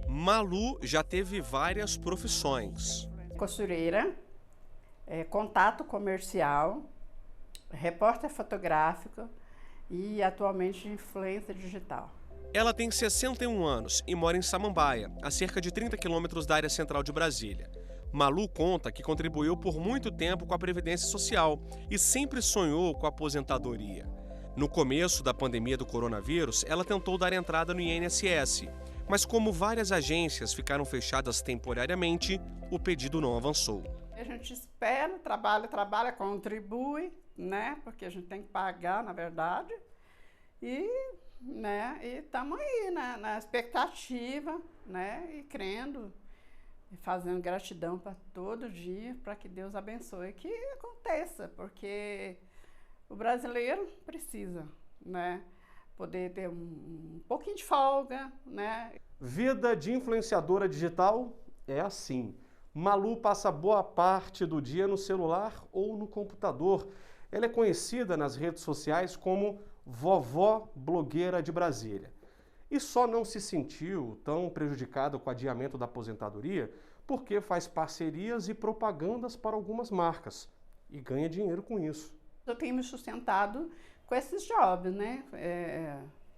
Malu já teve várias profissões. Costureira, contato comercial, repórter fotográfico e atualmente influencer digital. Ela tem 61 anos e mora em Samambaia, a cerca de 30 quilômetros da área central de Brasília. Malu conta que contribuiu por muito tempo com a Previdência Social e sempre sonhou com a aposentadoria. No começo da pandemia do coronavírus, ela tentou dar entrada no INSS, mas como várias agências ficaram fechadas temporariamente, o pedido não avançou. A gente espera, trabalha, contribui, né? Porque a gente tem que pagar, na verdade. E estamos aí, né, na expectativa, né? E crendo, e fazendo gratidão para todo dia, para que Deus abençoe que aconteça, porque o brasileiro precisa, né? Poder ter um pouquinho de folga, né? Vida de influenciadora digital é assim. Malu passa boa parte do dia no celular ou no computador. Ela é conhecida nas redes sociais como Vovó Blogueira de Brasília. E só não se sentiu tão prejudicada com o adiamento da aposentadoria porque faz parcerias e propagandas para algumas marcas e ganha dinheiro com isso. Eu tenho me sustentado com esses jobs, né?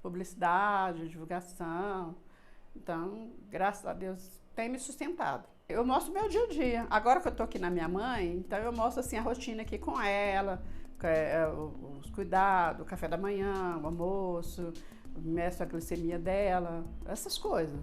Publicidade, divulgação. Então, graças a Deus, tem me sustentado. Eu mostro meu dia a dia. Agora que eu tô aqui na minha mãe, então eu mostro assim a rotina aqui com ela, os cuidados, o café da manhã, o almoço, meço a glicemia dela, essas coisas.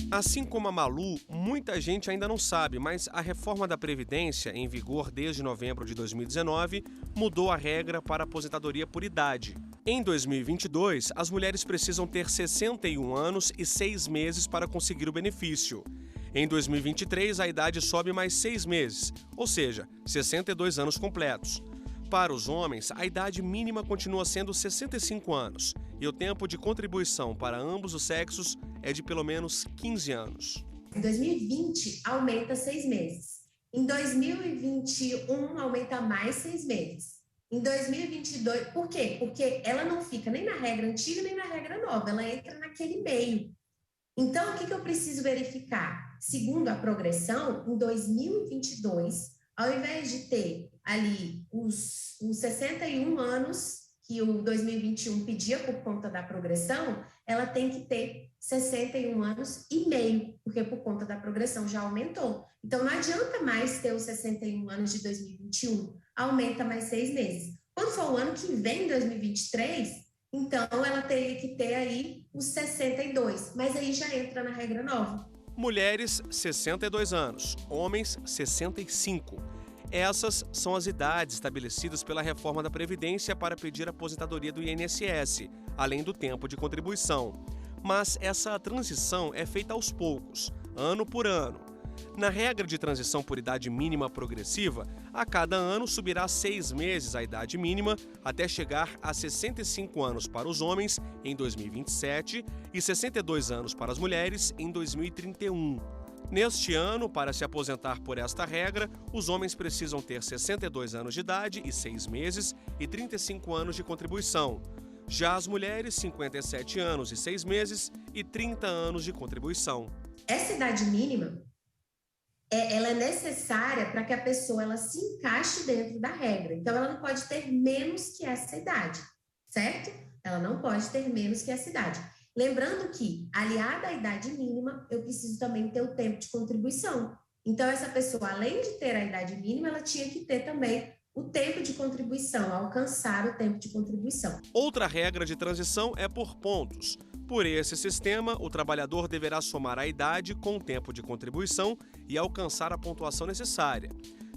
Assim como a Malu, muita gente ainda não sabe, mas a reforma da Previdência, em vigor desde novembro de 2019, mudou a regra para a aposentadoria por idade. Em 2022, as mulheres precisam ter 61 anos e 6 meses para conseguir o benefício. Em 2023, a idade sobe mais 6 meses, ou seja, 62 anos completos. Para os homens, a idade mínima continua sendo 65 anos e o tempo de contribuição para ambos os sexos é de pelo menos 15 anos. Em 2020, aumenta 6 meses. Em 2021, aumenta mais 6 meses. Em 2022, por quê? Porque ela não fica nem na regra antiga nem na regra nova, ela entra naquele meio. Então, o que eu preciso verificar? Segundo a progressão, em 2022, ao invés de ter ali os 61 anos que o 2021 pedia por conta da progressão, ela tem que ter 61 anos e meio, porque por conta da progressão já aumentou. Então, não adianta mais ter os 61 anos de 2021, aumenta mais 6 meses. Quando for o ano que vem, 2023, então ela teria que ter aí os 62, mas aí já entra na regra nova. Mulheres, 62 anos, homens, 65. Essas são as idades estabelecidas pela reforma da Previdência para pedir a aposentadoria do INSS, além do tempo de contribuição. Mas essa transição é feita aos poucos, ano por ano. Na regra de transição por idade mínima progressiva, a cada ano subirá 6 meses a idade mínima até chegar a 65 anos para os homens em 2027 e 62 anos para as mulheres em 2031. Neste ano, para se aposentar por esta regra, os homens precisam ter 62 anos de idade e 6 meses e 35 anos de contribuição. Já as mulheres, 57 anos e 6 meses e 30 anos de contribuição. Essa idade mínima, ela é necessária para que a pessoa ela se encaixe dentro da regra. Então, ela não pode ter menos que essa idade, certo? Ela não pode ter menos que essa idade. Lembrando que, aliada à idade mínima, eu preciso também ter o tempo de contribuição. Então, essa pessoa, além de ter a idade mínima, ela tinha que ter também o tempo de contribuição, alcançar o tempo de contribuição. Outra regra de transição é por pontos. Por esse sistema, o trabalhador deverá somar a idade com o tempo de contribuição e alcançar a pontuação necessária.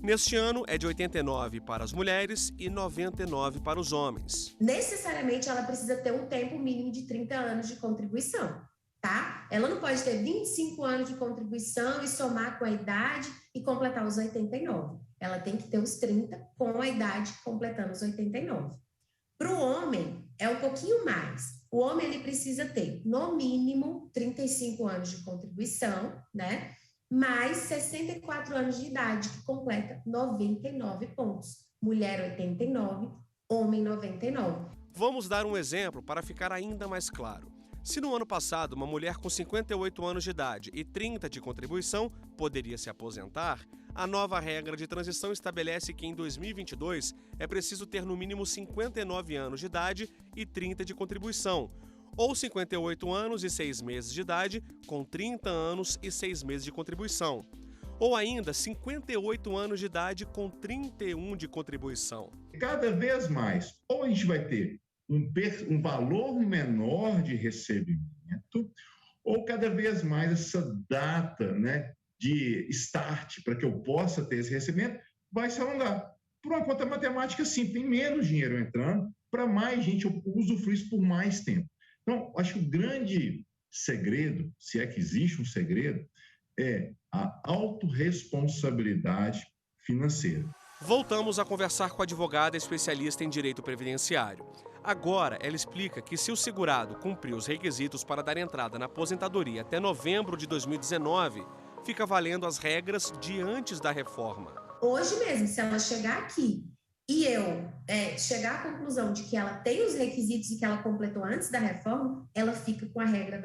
Neste ano, é de 89 para as mulheres e 99 para os homens. Necessariamente, ela precisa ter um tempo mínimo de 30 anos de contribuição, tá? Ela não pode ter 25 anos de contribuição e somar com a idade e completar os 89. ela tem que ter os 30 com a idade completando os 89. Para o homem, é um pouquinho mais. O homem ele precisa ter, no mínimo, 35 anos de contribuição, né? Mais 64 anos de idade, que completa 99 pontos. Mulher, 89, homem, 99. Vamos dar um exemplo para ficar ainda mais claro. Se no ano passado uma mulher com 58 anos de idade e 30 de contribuição poderia se aposentar, a nova regra de transição estabelece que em 2022 é preciso ter no mínimo 59 anos de idade e 30 de contribuição, ou 58 anos e 6 meses de idade com 30 anos e 6 meses de contribuição, ou ainda 58 anos de idade com 31 de contribuição. Cada vez mais, ou a gente vai ter um valor menor de recebimento, ou cada vez mais essa data, né, de start para que eu possa ter esse recebimento vai se alongar. Por uma conta matemática, sim, tem menos dinheiro entrando, para mais gente usufruir isso por mais tempo. Então, acho que o grande segredo, se é que existe um segredo, é a autorresponsabilidade financeira. Voltamos a conversar com a advogada especialista em direito previdenciário. Agora, ela explica que se o segurado cumprir os requisitos para dar entrada na aposentadoria até novembro de 2019, fica valendo as regras de antes da reforma. Hoje mesmo, se ela chegar aqui e eu chegar à conclusão de que ela tem os requisitos e que ela completou antes da reforma, ela fica com a regra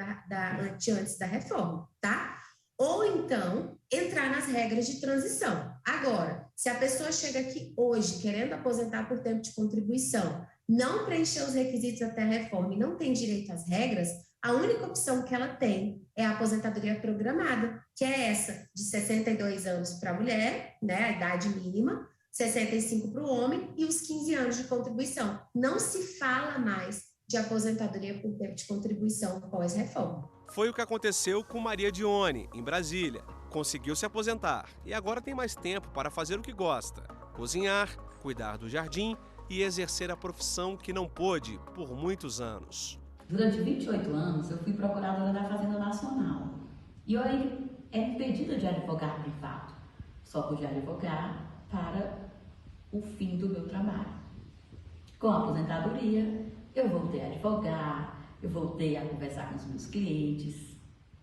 de antes da reforma, tá? Ou então, entrar nas regras de transição. Agora, se a pessoa chega aqui hoje querendo aposentar por tempo de contribuição, não preencheu os requisitos até a reforma e não tem direito às regras, a única opção que ela tem é a aposentadoria programada, que é essa de 62 anos para a mulher, né, a idade mínima, 65 para o homem e os 15 anos de contribuição. Não se fala mais de aposentadoria por tempo de contribuição pós-reforma. Foi o que aconteceu com Maria Dione, em Brasília. Conseguiu se aposentar e agora tem mais tempo para fazer o que gosta: cozinhar, cuidar do jardim e exercer a profissão que não pôde por muitos anos. Durante 28 anos, eu fui procuradora da Fazenda Nacional e eu era impedida de advogar privado. Só podia advogar para o fim do meu trabalho. Com a aposentadoria, eu voltei a advogar, eu voltei a conversar com os meus clientes.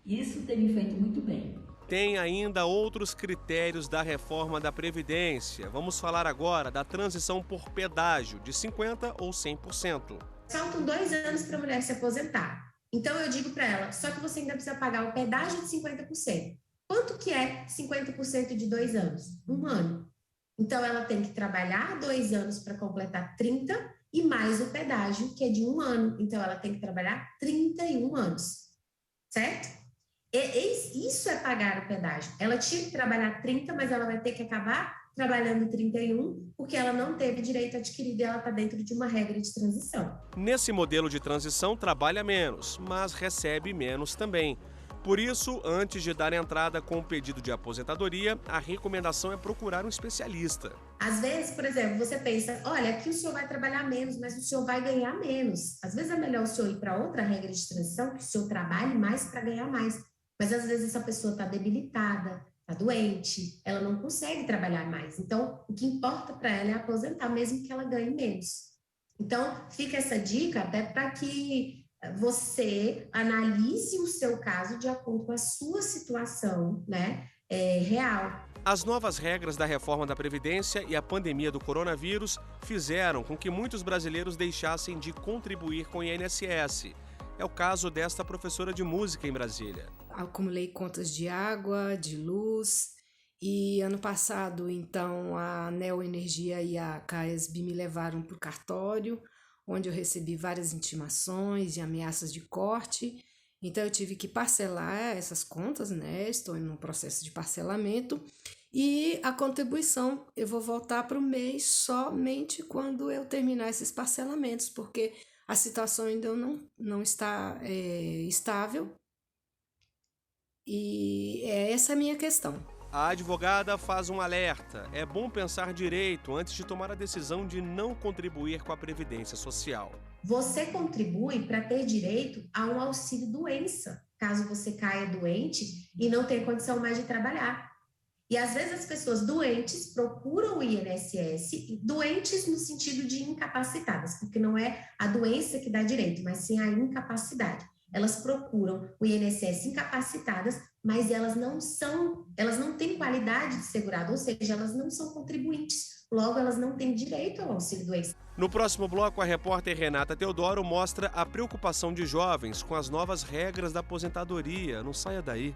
Isso tem me feito muito bem. Tem ainda outros critérios da reforma da Previdência. Vamos falar agora da transição por pedágio, de 50% ou 100%. Faltam 2 anos para a mulher se aposentar. Então, eu digo para ela, só que você ainda precisa pagar o pedágio de 50%. Quanto que é 50% de 2 anos? 1 ano. Então, ela tem que trabalhar 2 anos para completar 30 e mais o pedágio, que é de 1 ano. Então, ela tem que trabalhar 31 anos. Certo? Isso é pagar o pedágio. Ela tinha que trabalhar 30, mas ela vai ter que acabar trabalhando 31, porque ela não teve direito adquirido e ela está dentro de uma regra de transição. Nesse modelo de transição, trabalha menos, mas recebe menos também. Por isso, antes de dar entrada com o pedido de aposentadoria, a recomendação é procurar um especialista. Às vezes, por exemplo, você pensa, olha, aqui o senhor vai trabalhar menos, mas o senhor vai ganhar menos. Às vezes é melhor o senhor ir para outra regra de transição, que o senhor trabalhe mais para ganhar mais. Mas às vezes essa pessoa está debilitada, está doente, ela não consegue trabalhar mais. Então, o que importa para ela é aposentar, mesmo que ela ganhe menos. Então, fica essa dica até para que você analise o seu caso de acordo com a sua situação, né, real. As novas regras da reforma da Previdência e a pandemia do coronavírus fizeram com que muitos brasileiros deixassem de contribuir com o INSS. É o caso desta professora de música em Brasília. Acumulei contas de água, de luz, e ano passado, então, a Neoenergia e a CAESB me levaram para o cartório, onde eu recebi várias intimações e ameaças de corte. Então, eu tive que parcelar essas contas, né? Estou em um processo de parcelamento. E a contribuição, eu vou voltar para o mês somente quando eu terminar esses parcelamentos, porque a situação ainda não está estável. E essa é a minha questão. A advogada faz um alerta. É bom pensar direito antes de tomar a decisão de não contribuir com a Previdência Social. Você contribui para ter direito a um auxílio-doença, caso você caia doente e não tenha condição mais de trabalhar. E às vezes as pessoas doentes procuram o INSS, doentes no sentido de incapacitadas, porque não é a doença que dá direito, mas sim a incapacidade. Elas procuram o INSS incapacitadas, mas elas não têm qualidade de segurado, ou seja, elas não são contribuintes, logo elas não têm direito ao auxílio-doença. No próximo bloco, a repórter Renata Teodoro mostra a preocupação de jovens com as novas regras da aposentadoria. Não saia daí.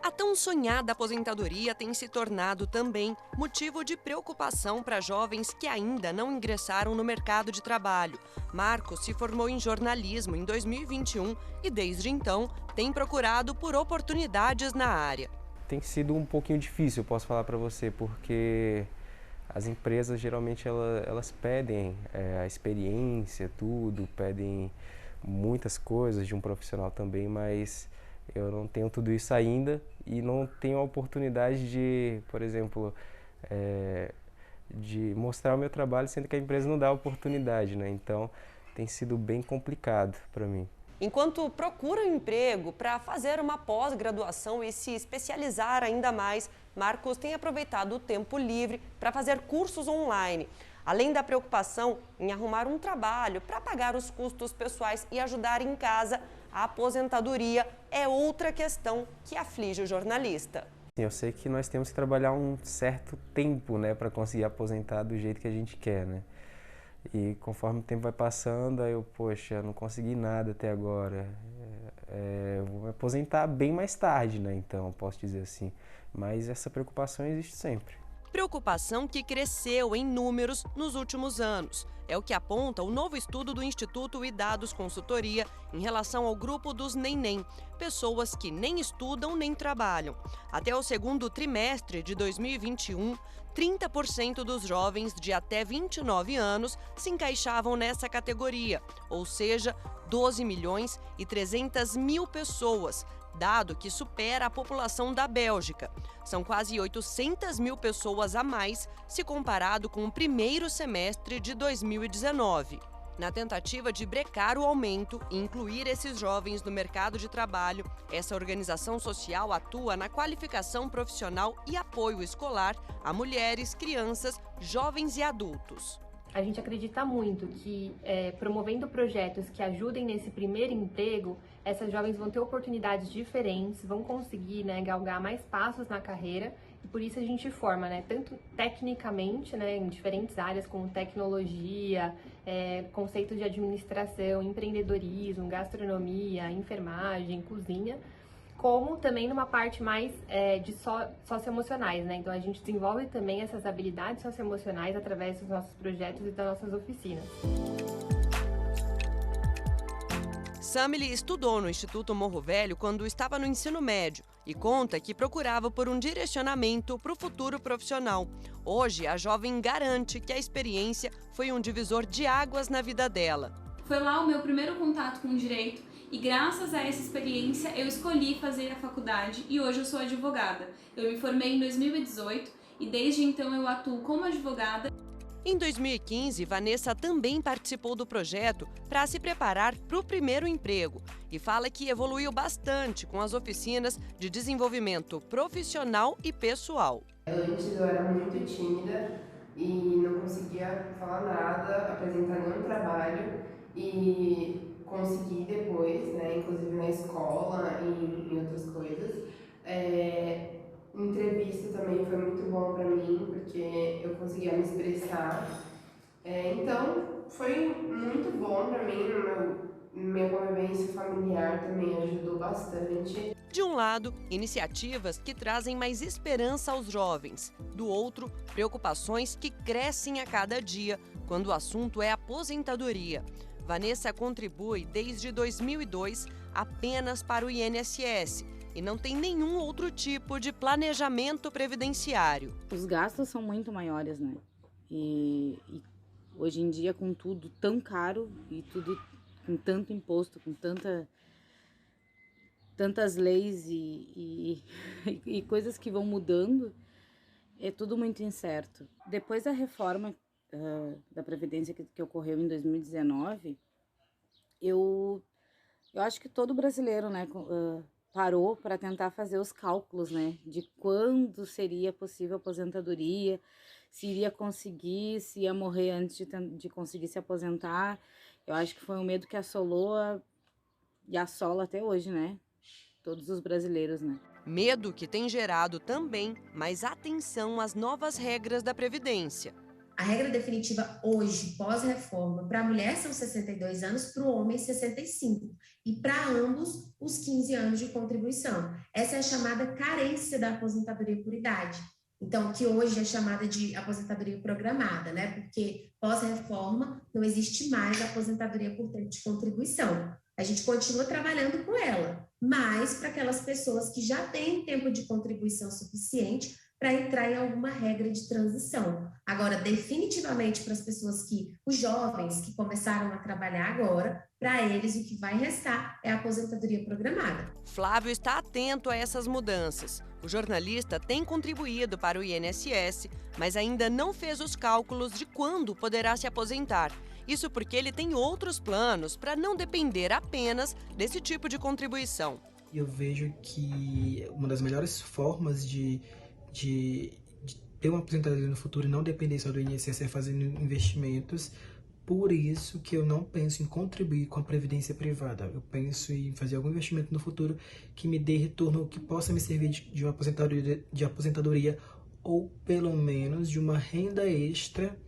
A tão sonhada aposentadoria tem se tornado também motivo de preocupação para jovens que ainda não ingressaram no mercado de trabalho. Marcos se formou em jornalismo em 2021 e, desde então, tem procurado por oportunidades na área. Tem sido um pouquinho difícil, posso falar para você, porque as empresas geralmente elas pedem a experiência, tudo, pedem muitas coisas de um profissional também, mas eu não tenho tudo isso ainda e não tenho a oportunidade de, por exemplo, de mostrar o meu trabalho, sendo que a empresa não dá a oportunidade, né? Então tem sido bem complicado para mim. Enquanto procura um emprego para fazer uma pós-graduação e se especializar ainda mais, Marcos tem aproveitado o tempo livre para fazer cursos online. Além da preocupação em arrumar um trabalho para pagar os custos pessoais e ajudar em casa, a aposentadoria é outra questão que aflige o jornalista. Eu sei que nós temos que trabalhar um certo tempo, né, para conseguir aposentar do jeito que a gente quer, né? E conforme o tempo vai passando, aí eu, poxa, não consegui nada até agora. Vou me aposentar bem mais tarde, né? Então, posso dizer assim. Mas essa preocupação existe sempre. Preocupação que cresceu em números nos últimos anos. É o que aponta o novo estudo do Instituto Idados Consultoria em relação ao grupo dos neném, pessoas que nem estudam nem trabalham. Até o segundo trimestre de 2021, 30% dos jovens de até 29 anos se encaixavam nessa categoria, ou seja, 12 milhões e 300 mil pessoas, dado que supera a população da Bélgica. São quase 800 mil pessoas a mais se comparado com o primeiro semestre de 2019. Na tentativa de brecar o aumento e incluir esses jovens no mercado de trabalho, essa organização social atua na qualificação profissional e apoio escolar a mulheres, crianças, jovens e adultos. A gente acredita muito que promovendo projetos que ajudem nesse primeiro emprego, essas jovens vão ter oportunidades diferentes, vão conseguir, né, galgar mais passos na carreira, e por isso a gente forma, né, tanto tecnicamente, né, em diferentes áreas como tecnologia, conceitos de administração, empreendedorismo, gastronomia, enfermagem, cozinha, como também numa parte mais de socioemocionais, né? Então a gente desenvolve também essas habilidades socioemocionais através dos nossos projetos e das nossas oficinas. Samily estudou no Instituto Morro Velho quando estava no ensino médio e conta que procurava por um direcionamento para o futuro profissional. Hoje, a jovem garante que a experiência foi um divisor de águas na vida dela. Foi lá o meu primeiro contato com o direito e graças a essa experiência eu escolhi fazer a faculdade e hoje eu sou advogada. Eu me formei em 2018 e desde então eu atuo como advogada. Em 2015, Vanessa também participou do projeto para se preparar para o primeiro emprego e fala que evoluiu bastante com as oficinas de desenvolvimento profissional e pessoal. Antes eu era muito tímida e não conseguia falar nada, apresentar nenhum trabalho e consegui depois, né, inclusive na escola e em outras coisas. Entrevista também foi muito bom para mim, porque eu conseguia me expressar. Então, foi muito bom para mim, minha convivência familiar também ajudou bastante. De um lado, iniciativas que trazem mais esperança aos jovens. Do outro, preocupações que crescem a cada dia quando o assunto é aposentadoria. Vanessa contribui desde 2002 apenas para o INSS e não tem nenhum outro tipo de planejamento previdenciário. Os gastos são muito maiores, né? E hoje em dia, com tudo tão caro e tudo com tanto imposto, com tanta tantas leis e coisas que vão mudando, é tudo muito incerto. Depois da reforma da Previdência que ocorreu em 2019, eu acho que todo brasileiro, né, parou para tentar fazer os cálculos, né, de quando seria possível a aposentadoria, se iria conseguir, se ia morrer antes de conseguir se aposentar. Eu acho que foi um medo que assolou e assola até hoje, né, todos os brasileiros, né. Medo que tem gerado também mais atenção às novas regras da Previdência. A regra definitiva hoje, pós-reforma, para a mulher são 62 anos, para o homem 65. E para ambos, os 15 anos de contribuição. Essa é a chamada carência da aposentadoria por idade. Então, que hoje é chamada de aposentadoria programada, né? Porque pós-reforma não existe mais aposentadoria por tempo de contribuição. A gente continua trabalhando com ela, mas para aquelas pessoas que já têm tempo de contribuição suficiente para entrar em alguma regra de transição. Agora, definitivamente para as pessoas os jovens que começaram a trabalhar agora, para eles o que vai restar é a aposentadoria programada. Flávio está atento a essas mudanças. O jornalista tem contribuído para o INSS, mas ainda não fez os cálculos de quando poderá se aposentar. Isso porque ele tem outros planos para não depender apenas desse tipo de contribuição. Eu vejo que uma das melhores formas de ter uma aposentadoria no futuro e não depender só do INSS é fazendo investimentos. Por isso que eu não penso em contribuir com a previdência privada. Eu penso em fazer algum investimento no futuro que me dê retorno, que possa me servir de uma aposentadoria ou pelo menos de uma renda extra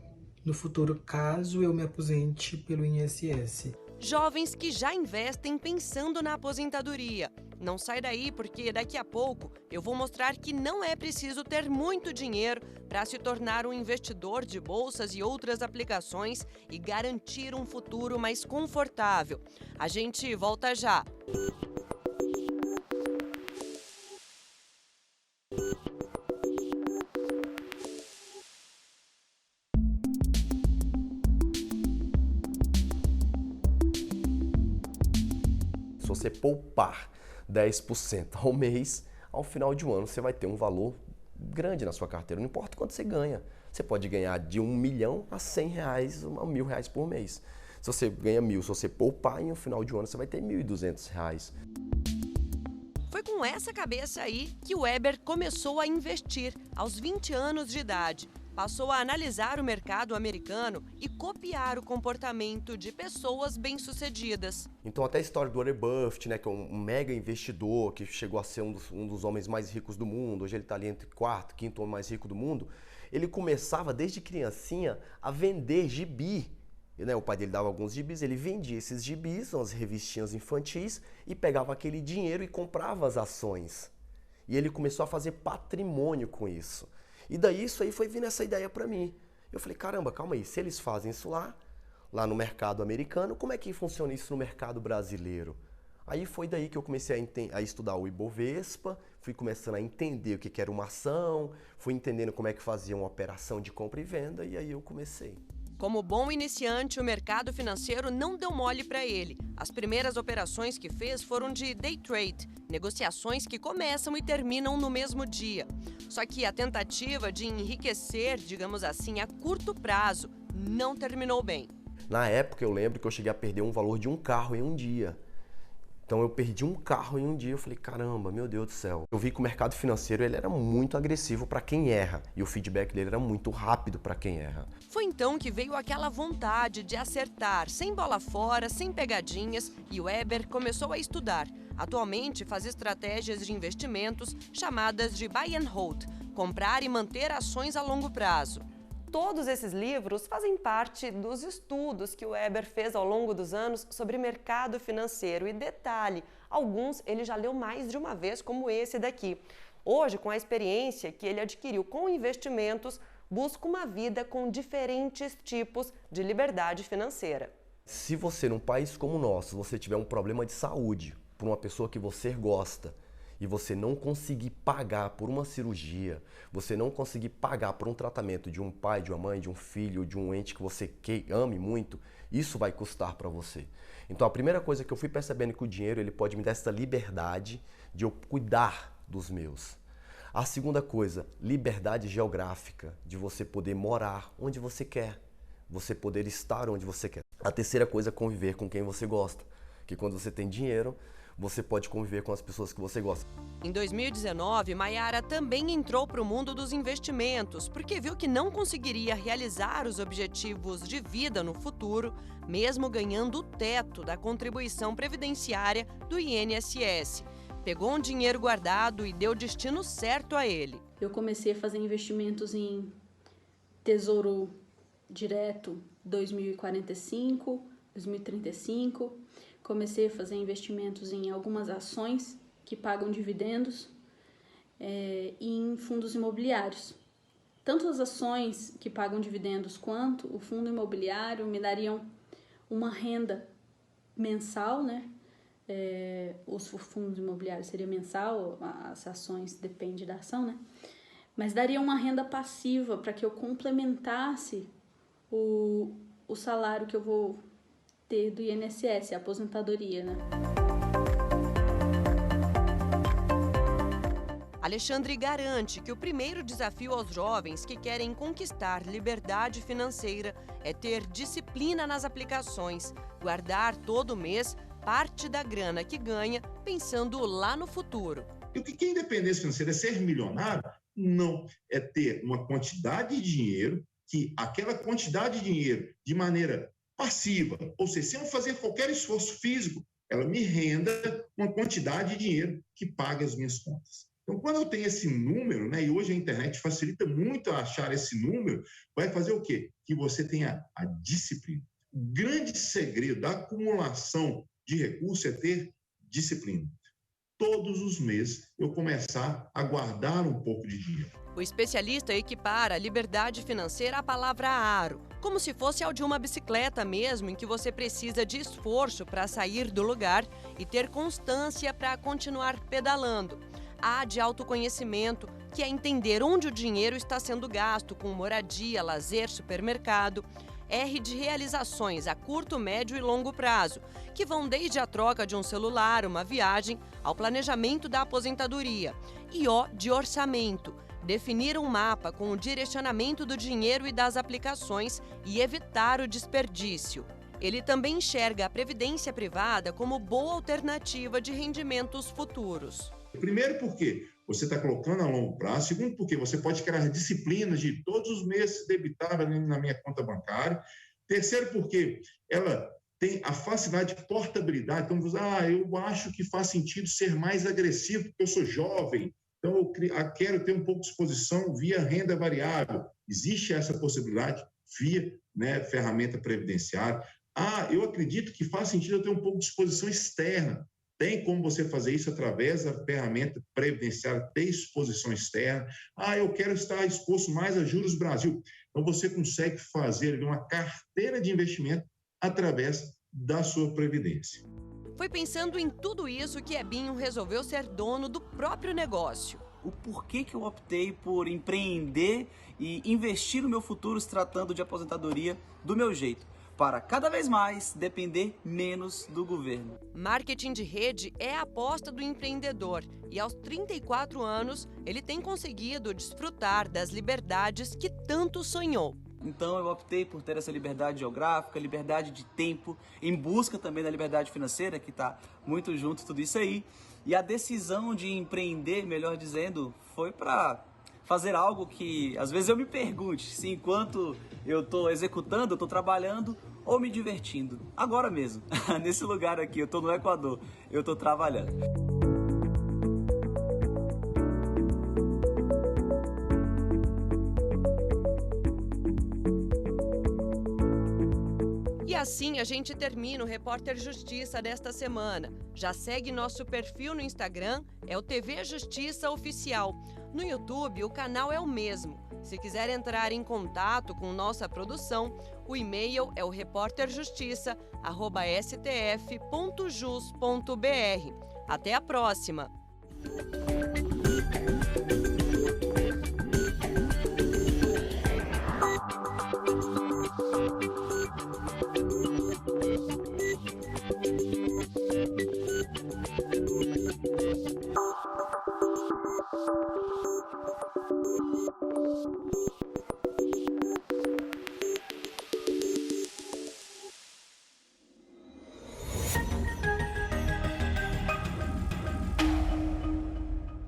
no futuro, caso eu me aposente pelo INSS. Jovens que já investem pensando na aposentadoria. Não sai daí, porque daqui a pouco eu vou mostrar que não é preciso ter muito dinheiro para se tornar um investidor de bolsas e outras aplicações e garantir um futuro mais confortável. A gente volta já. Se você poupar 10% ao mês, ao final de um ano você vai ter um valor grande na sua carteira. Não importa quanto você ganha. Você pode ganhar de R$1 milhão a R$100, a R$1.000 por mês. Se você ganha 1.000, se você poupar, no final de um ano você vai ter R$1.200. Foi com essa cabeça aí que o Weber começou a investir aos 20 anos de idade. Passou a analisar o mercado americano e copiar o comportamento de pessoas bem-sucedidas. Então até a história do Warren Buffett, né, que é um mega investidor, que chegou a ser um dos homens mais ricos do mundo, hoje ele está ali entre quarto, quinto homem mais rico do mundo, ele começava desde criancinha a vender gibi. Né, o pai dele dava alguns gibis, ele vendia esses gibis, umas revistinhas infantis, e pegava aquele dinheiro e comprava as ações. E ele começou a fazer patrimônio com isso. E daí isso aí foi vindo essa ideia para mim. Eu falei, caramba, calma aí, se eles fazem isso lá no mercado americano, como é que funciona isso no mercado brasileiro? Aí foi daí que eu comecei a estudar o Ibovespa, fui começando a entender o que era uma ação, fui entendendo como é que fazia uma operação de compra e venda, e aí eu comecei. Como bom iniciante, o mercado financeiro não deu mole para ele. As primeiras operações que fez foram de day trade, negociações que começam e terminam no mesmo dia. Só que a tentativa de enriquecer, digamos assim, a curto prazo, não terminou bem. Na época eu lembro que eu cheguei a perder um valor de um carro em um dia. Então eu perdi um carro em um dia, eu falei, caramba, meu Deus do céu. Eu vi que o mercado financeiro ele era muito agressivo para quem erra e o feedback dele era muito rápido para quem erra. Foi então que veio aquela vontade de acertar, sem bola fora, sem pegadinhas, e o Weber começou a estudar. Atualmente faz estratégias de investimentos chamadas de buy and hold, comprar e manter ações a longo prazo. Todos esses livros fazem parte dos estudos que o Weber fez ao longo dos anos sobre mercado financeiro. E detalhe, alguns ele já leu mais de uma vez, como esse daqui. Hoje, com a experiência que ele adquiriu com investimentos, busca uma vida com diferentes tipos de liberdade financeira. Se você, num país como o nosso, você tiver um problema de saúde por uma pessoa que você gosta, e você não conseguir pagar por uma cirurgia, você não conseguir pagar por um tratamento de um pai, de uma mãe, de um filho, de um ente que você ame muito, isso vai custar para você. Então a primeira coisa que eu fui percebendo que o dinheiro ele pode me dar essa liberdade de eu cuidar dos meus. A segunda coisa, liberdade geográfica, de você poder morar onde você quer, você poder estar onde você quer. A terceira coisa, conviver com quem você gosta, que quando você tem dinheiro, você pode conviver com as pessoas que você gosta. Em 2019, Maiara também entrou para o mundo dos investimentos, porque viu que não conseguiria realizar os objetivos de vida no futuro, mesmo ganhando o teto da contribuição previdenciária do INSS. Pegou um dinheiro guardado e deu destino certo a ele. Eu comecei a fazer investimentos em Tesouro Direto 2045, 2035. Comecei a fazer investimentos em algumas ações que pagam dividendos e em fundos imobiliários. Tanto as ações que pagam dividendos quanto o fundo imobiliário me dariam uma renda mensal, né? Os fundos imobiliários seria mensal, as ações depende da ação, né? Mas daria uma renda passiva para que eu complementasse o salário que eu vou ter do INSS, a aposentadoria, né? Alexandre garante que o primeiro desafio aos jovens que querem conquistar liberdade financeira é ter disciplina nas aplicações, guardar todo mês parte da grana que ganha, pensando lá no futuro. E o que é independência financeira? É ser milionário? Não. É ter uma quantidade de dinheiro, que aquela quantidade de dinheiro, de maneira passiva, ou seja, sem eu fazer qualquer esforço físico, ela me renda uma quantidade de dinheiro que pague as minhas contas. Então, quando eu tenho esse número, né, e hoje a internet facilita muito a achar esse número, vai fazer o quê? Que você tenha a disciplina. O grande segredo da acumulação de recursos é ter disciplina. Todos os meses eu começar a guardar um pouco de dinheiro. O especialista equipara a liberdade financeira à palavra aro, como se fosse ao de uma bicicleta mesmo, em que você precisa de esforço para sair do lugar e ter constância para continuar pedalando. A de autoconhecimento, que é entender onde o dinheiro está sendo gasto com moradia, lazer, supermercado. R de realizações a curto, médio e longo prazo, que vão desde a troca de um celular, uma viagem, ao planejamento da aposentadoria. E O de orçamento, definir um mapa com o direcionamento do dinheiro e das aplicações e evitar o desperdício. Ele também enxerga a previdência privada como boa alternativa de rendimentos futuros. Primeiro, porque você está colocando a longo prazo. Segundo, porque você pode criar disciplinas de todos os meses debitar na minha conta bancária. Terceiro, porque ela tem a facilidade de portabilidade. Então, eu acho que faz sentido ser mais agressivo, porque eu sou jovem. Então, eu quero ter um pouco de exposição via renda variável. Existe essa possibilidade via, né, ferramenta previdenciária. Eu acredito que faz sentido eu ter um pouco de exposição externa. Tem como você fazer isso através da ferramenta previdenciária, ter exposição externa. Eu quero estar exposto mais a juros Brasil. Então, você consegue fazer uma carteira de investimento através da sua previdência. Foi pensando em tudo isso que Ebinho resolveu ser dono do próprio negócio. O porquê que eu optei por empreender e investir no meu futuro se tratando de aposentadoria do meu jeito, para cada vez mais depender menos do governo. Marketing de rede é a aposta do empreendedor e aos 34 anos ele tem conseguido desfrutar das liberdades que tanto sonhou. Então eu optei por ter essa liberdade geográfica, liberdade de tempo, em busca também da liberdade financeira, que está muito junto tudo isso aí. E a decisão de empreender, melhor dizendo, foi para fazer algo que às vezes eu me pergunte se enquanto eu estou executando, eu estou trabalhando ou me divertindo. Agora mesmo, nesse lugar aqui, eu estou no Equador, eu estou trabalhando. E assim a gente termina o Repórter Justiça desta semana. Já segue nosso perfil no Instagram, é o TV Justiça Oficial. No YouTube, o canal é o mesmo. Se quiser entrar em contato com nossa produção, o e-mail é o repórterjustiça@stf.jus.br. Até a próxima!